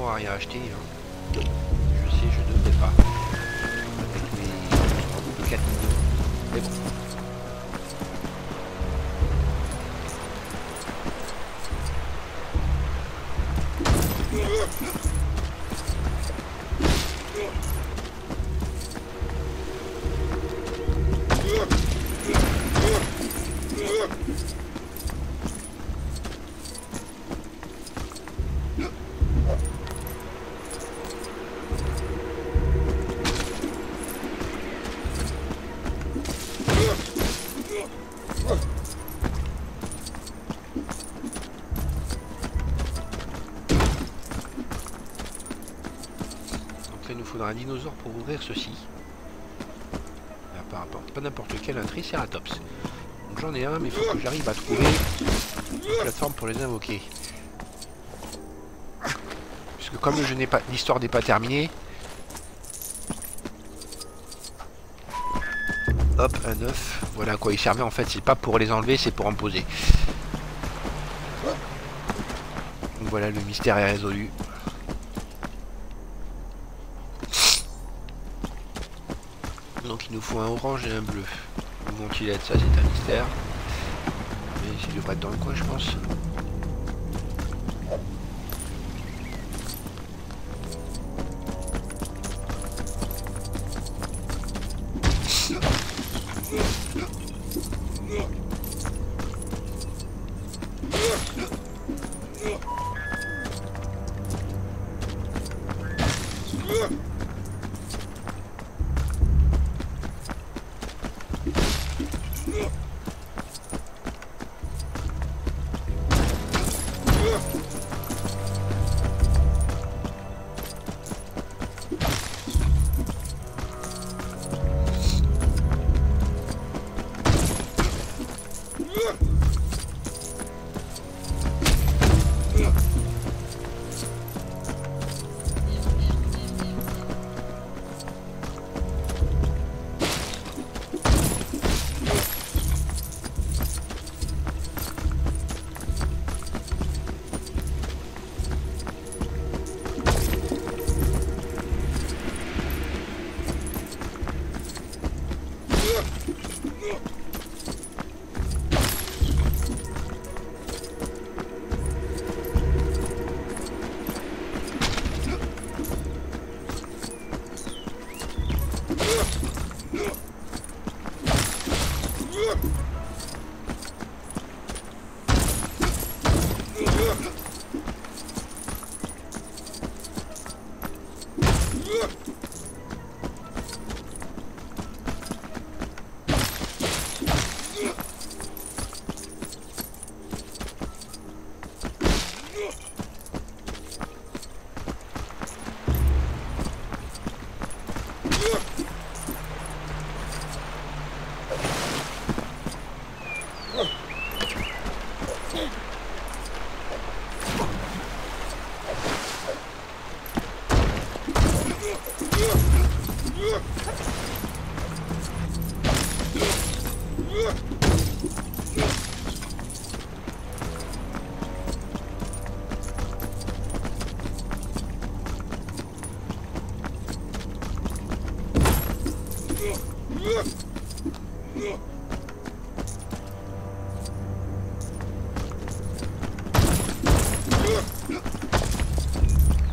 euros à rien acheter. Hein. Je sais, je ne devrais pas. Avec mes 4 millions. Mais bon. Il nous faudra un dinosaure pour ouvrir ceci. Pas n'importe quel, un Triceratops. Donc j'en ai un, mais il faut que j'arrive à trouver une plateforme pour les invoquer. Puisque comme je n'ai pas, l'histoire n'est pas terminée. Hop, un œuf. Voilà à quoi il servait en fait. C'est pas pour les enlever, c'est pour en poser. Donc voilà, le mystère est résolu. Donc il nous faut un orange et un bleu. Où vont-ils être? Ça c'est un mystère. Mais il devrait être dans le coin je pense.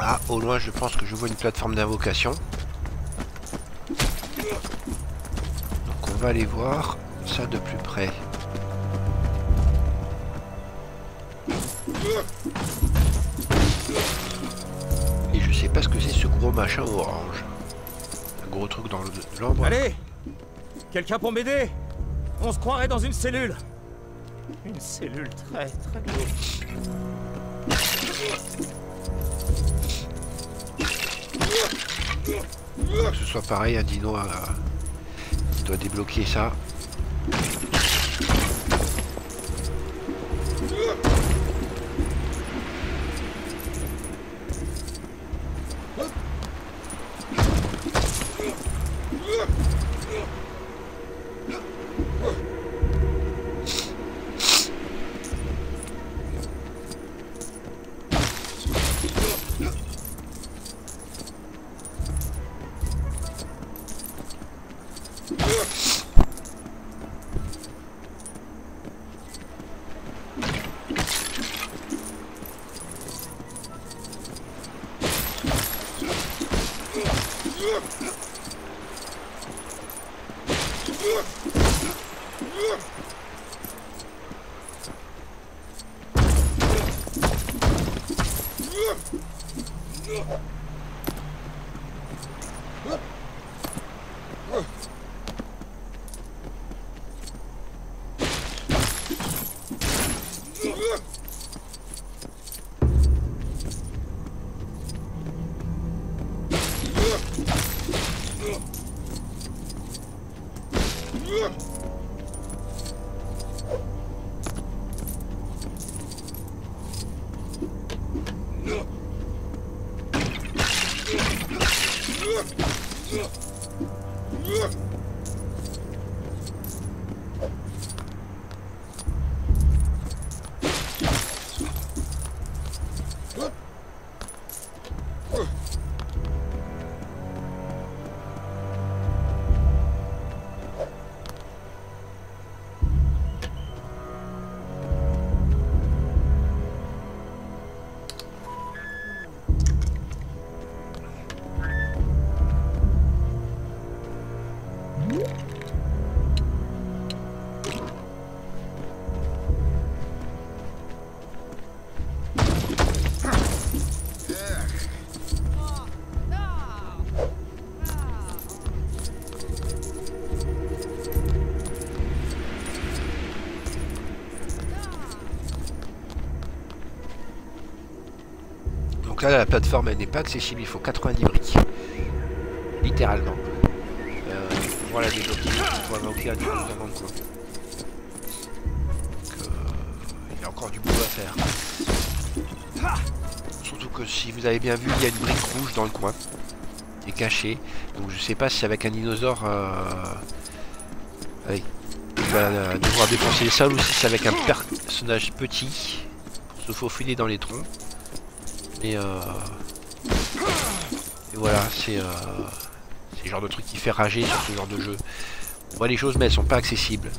Ah, au loin, je pense que je vois une plateforme d'invocation. Donc on va aller voir ça de plus près. Et je sais pas ce que c'est ce gros machin orange. Un gros truc dans l'ombre. Allez! Quelqu'un pour m'aider? On se croirait dans une cellule. Une cellule très glauque. Que ce soit pareil, un dino doit débloquer ça. Donc là, la plateforme, elle n'est pas accessible, il faut 90 briques. Littéralement. Pour la débloquer, pour invoquer un niveau notamment de quoi. Donc, il y a encore du boulot à faire. Surtout que si vous avez bien vu, il y a une brique rouge dans le coin. Qui est cachée. Donc je sais pas si avec un dinosaure... Allez, il va devoir défoncer les salles ou si c'est avec un personnage petit. Pour se faufiler dans les troncs. Et voilà, c'est le genre de truc qui fait rager sur ce genre de jeu. On voit les choses mais elles sont pas accessibles.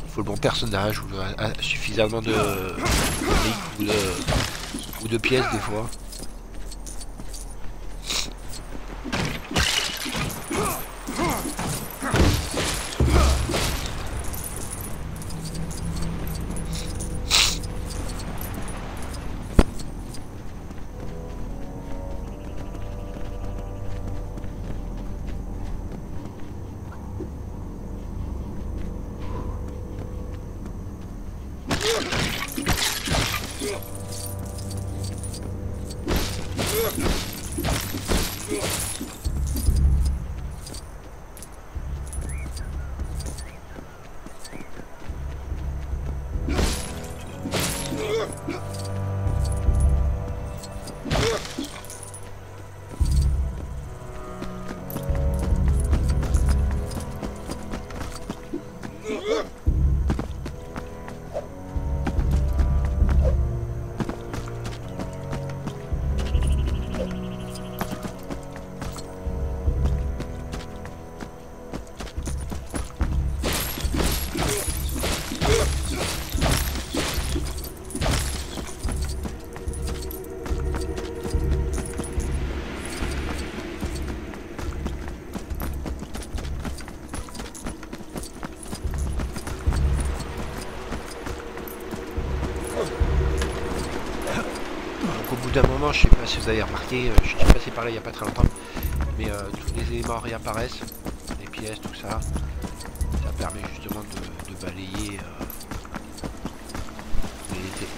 Il faut le bon personnage ou suffisamment de briques ou de pièces des fois. D'un moment, je sais pas si vous avez remarqué, je suis passé par là il n'y a pas très longtemps, mais tous les éléments réapparaissent, les pièces, tout ça, ça permet justement de balayer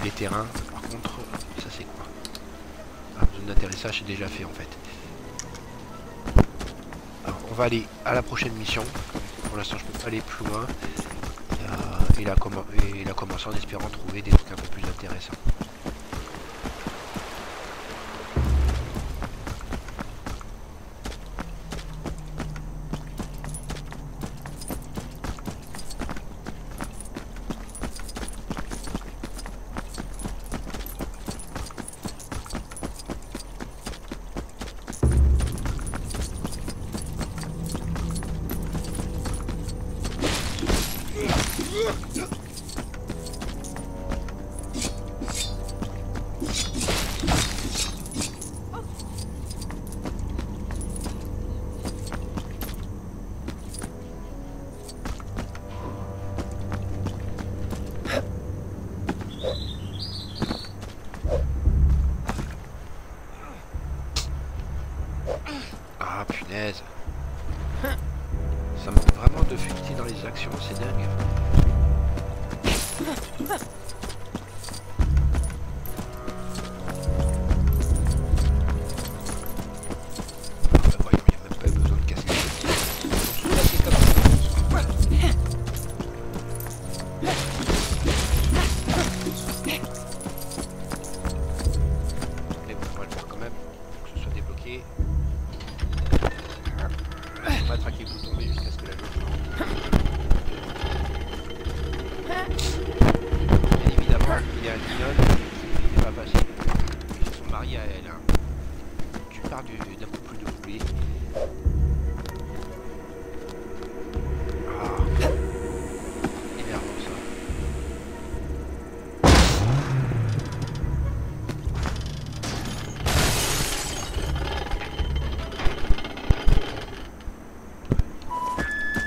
les terrains. Par contre, ça c'est quoi? La zone d'atterrissage c'est déjà fait en fait. Alors on va aller à la prochaine mission, pour l'instant je peux pas aller plus loin, et la commencer en espérant trouver des trucs un peu plus intéressants. Ah punaise. Ça manque vraiment de fluidité dans les actions, c'est dingue. Voyons, il n'y a même pas besoin de casser. Ils sont tous cassés comme ça. Mais bon, on va le faire quand même, pour que ce soit débloqué. On va traquer vous tomber jusqu'à ce que la loi bien évidemment, il y a un guignol, c'est pas facile. Ils se sont mariés à elle. Hein. Tu pars d'un couple de poulets. Ah, énervant ça.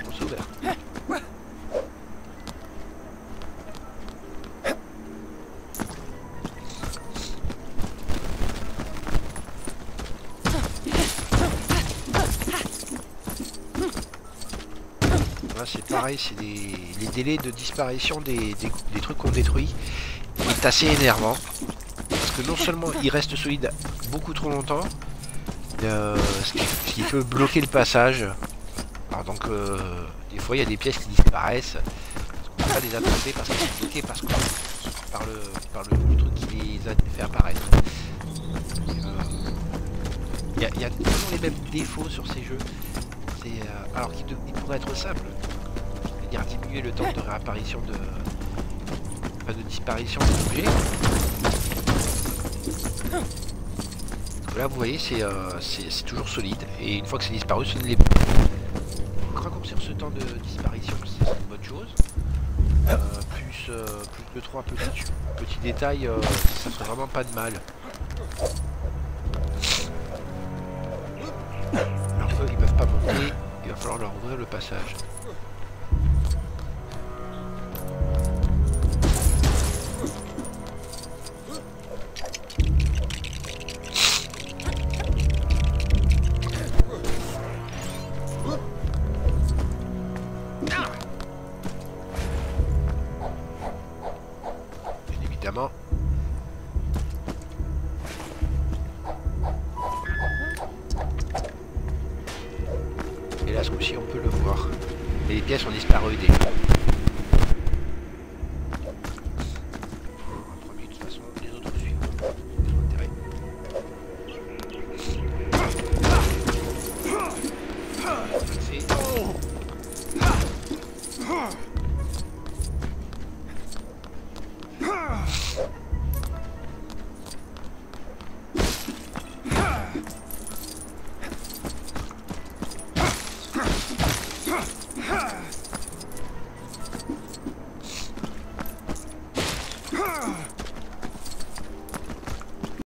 On s'est ouvert. Là, c'est pareil, c'est les délais de disparition des trucs qu'on détruit. C'est assez énervant. Parce que non seulement il reste solide beaucoup trop longtemps, ce qui peut bloquer le passage. Alors donc, des fois il y a des pièces qui disparaissent. On ne peut pas les attraper parce qu'elles sont bloquées par le truc qui les a fait apparaître. Il y a toujours les mêmes défauts sur ces jeux. Alors qu'il pourrait être simple. C'est-à-dire diminuer le temps de réapparition de disparition des objets. Là vous voyez c'est toujours solide et une fois que c'est disparu ce ne l'est plus. Donc raccourcir ce temps de disparition c'est une bonne chose. Plus de 3 petits détails ça serait vraiment pas de mal. Alors eux ils peuvent pas monter, il va falloir leur ouvrir le passage. Évidemment. Et là, ce coup-ci, on peut le voir. Et les pièces ont disparu déjà.